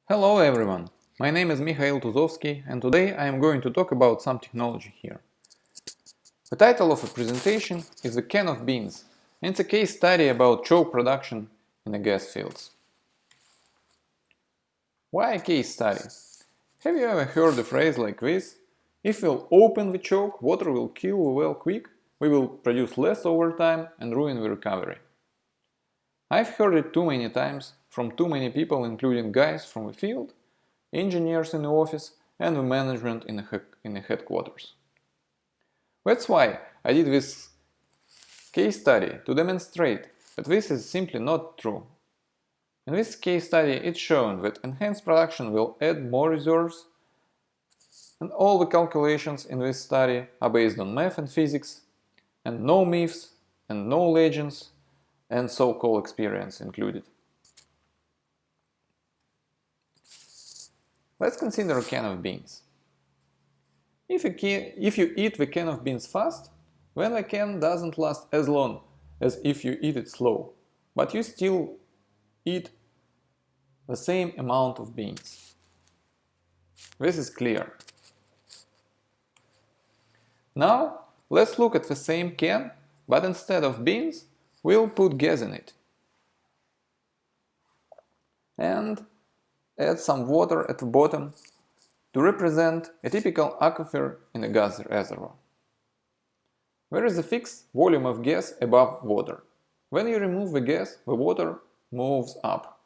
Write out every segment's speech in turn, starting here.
Hello everyone, my name is Mikhail Tuzovsky and today I am going to talk about some technology here. The title of the presentation is The Can of Beans and it's a case study about choke production in the gas fields. Why a case study? Have you ever heard a phrase like this? If we'll open the choke, water will kill the well quick, we will produce less over time and ruin the recovery. I've heard it too many times from too many people, including guys from the field, engineers in the office, and the management in the headquarters. That's why I did this case study to demonstrate that this is simply not true. In this case study, it's shown that enhanced production will add more reserves, and all the calculations in this study are based on math and physics, and no myths and no legends and so-called experience included. Let's consider a can of beans. If you eat the can of beans fast, then the can doesn't last as long as if you eat it slow, but you still eat the same amount of beans. This is clear. Now, let's look at the same can, but instead of beans, we'll put gas in it. And add some water at the bottom to represent a typical aquifer in a gas reservoir. There is a fixed volume of gas above water. When you remove the gas, the water moves up.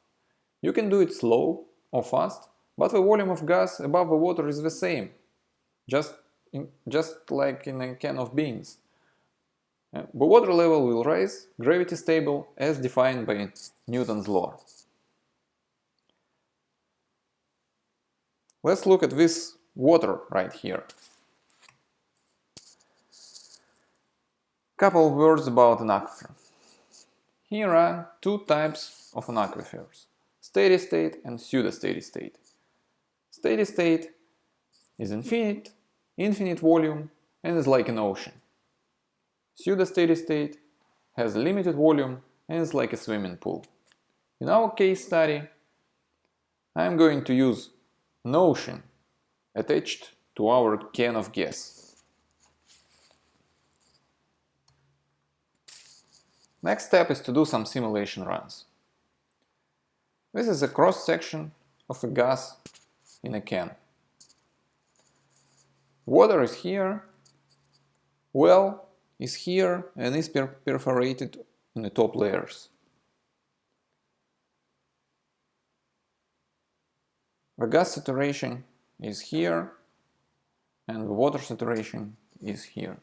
You can do it slow or fast, but the volume of gas above the water is the same, just like in a can of beans. The water level will rise, gravity stable, as defined by Newton's law. Let's look at this water right here. Couple of words about an aquifer. Here are two types of an aquifers: steady state and pseudo-steady state. Steady state is infinite volume and is like an ocean. Pseudo-steady state has limited volume and is like a swimming pool. In our case study, I am going to use an ocean attached to our can of gas. Next step is to do some simulation runs. This is a cross-section of a gas in a can. Water is here, well is here and is perforated in the top layers. The gas saturation is here and the water saturation is here.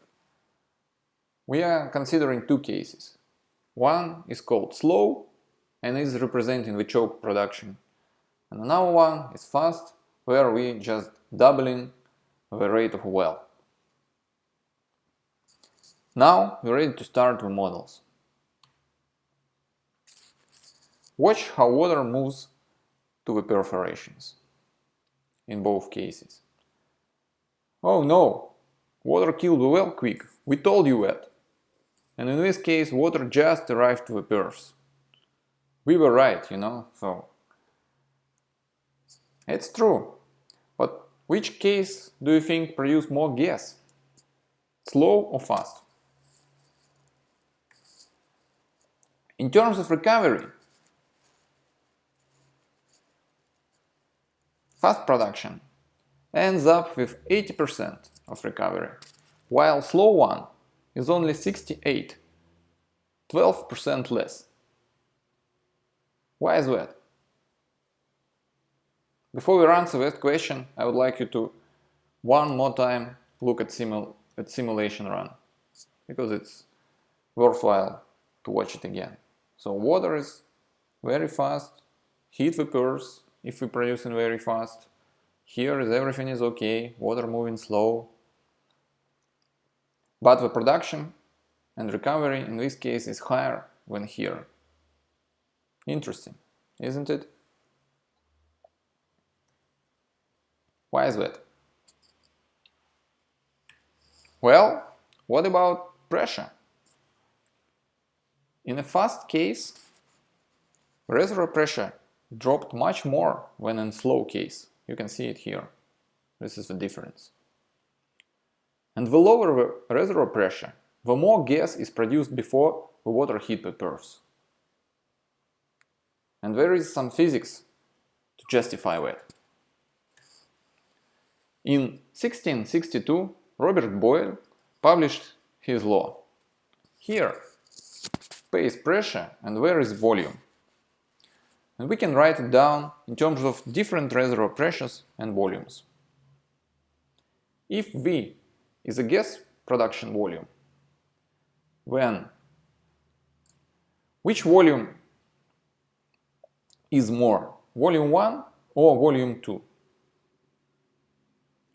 We are considering two cases. One is called slow and is representing the choke production, and another one is fast, where we just doubling the rate of a well. Now we're ready to start the models. Watch how water moves to the perforations in both cases. Oh no, water killed the well quick, we told you that. And in this case, water just arrived to the perfs. We were right, so it's true. But which case do you think produced more gas? Slow or fast? In terms of recovery, fast production ends up with 80% of recovery, while slow one is only 68, 12% less. Why is that? Before we answer that question, I would like you to one more time look at simulation run, because it's worthwhile to watch it again. So water is very fast, heat vapors if we produce it very fast. Here everything is okay, water moving slow. But the production and recovery in this case is higher than here. Interesting, isn't it? Why is that? Well, what about pressure? In a fast case, reservoir pressure dropped much more than in slow case. You can see it here. This is the difference. And the lower the reservoir pressure, the more gas is produced before the water heat prepares. And there is some physics to justify that. In 1662, Robert Boyle published his law. Here, P is pressure and there is volume. And we can write it down in terms of different reservoir pressures and volumes. If V is a gas production volume, then which volume is more, volume 1 or volume 2?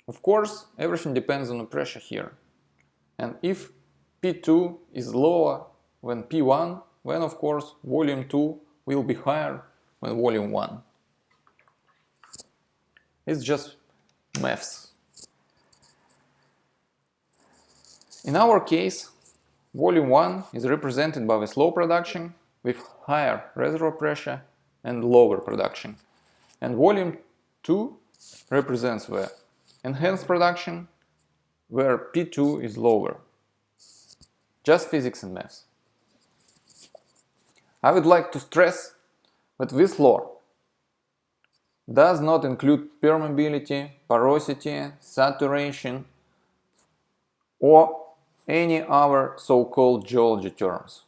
Of course, everything depends on the pressure here. And if P2 is lower than P1, then of course volume 2 will be higher than volume 1. It's just maths. In our case, volume 1 is represented by the slow production with higher reservoir pressure and lower production. And volume 2 represents the enhanced production where P2 is lower. Just physics and maths. I would like to stress that this law does not include permeability, porosity, saturation, or any other so-called geology terms.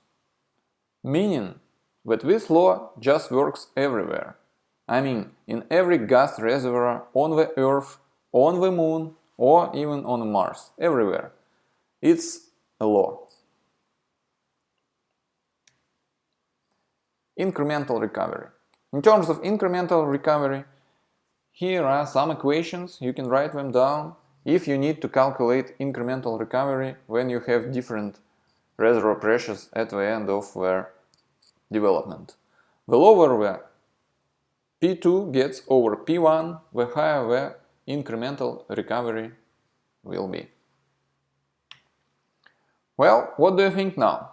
Meaning that this law just works everywhere. I mean, in every gas reservoir on the Earth, on the Moon, or even on Mars. Everywhere. It's a law. Incremental recovery. In terms of incremental recovery, here are some equations. You can write them down if you need to calculate incremental recovery when you have different reservoir pressures at the end of their development. The lower the P2 gets over P1, the higher the incremental recovery will be. Well, what do you think now?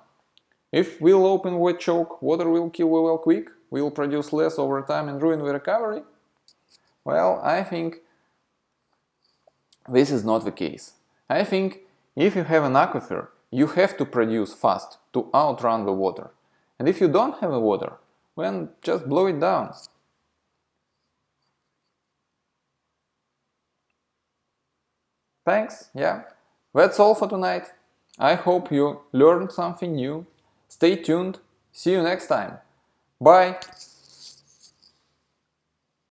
If we'll open wet choke, water will kill the well quick, will produce less over time and ruin the recovery? Well, I think this is not the case. I think if you have an aquifer, you have to produce fast to outrun the water. And if you don't have the water, then just blow it down. Thanks, yeah. That's all for tonight. I hope you learned something new. Stay tuned. See you next time. Bye.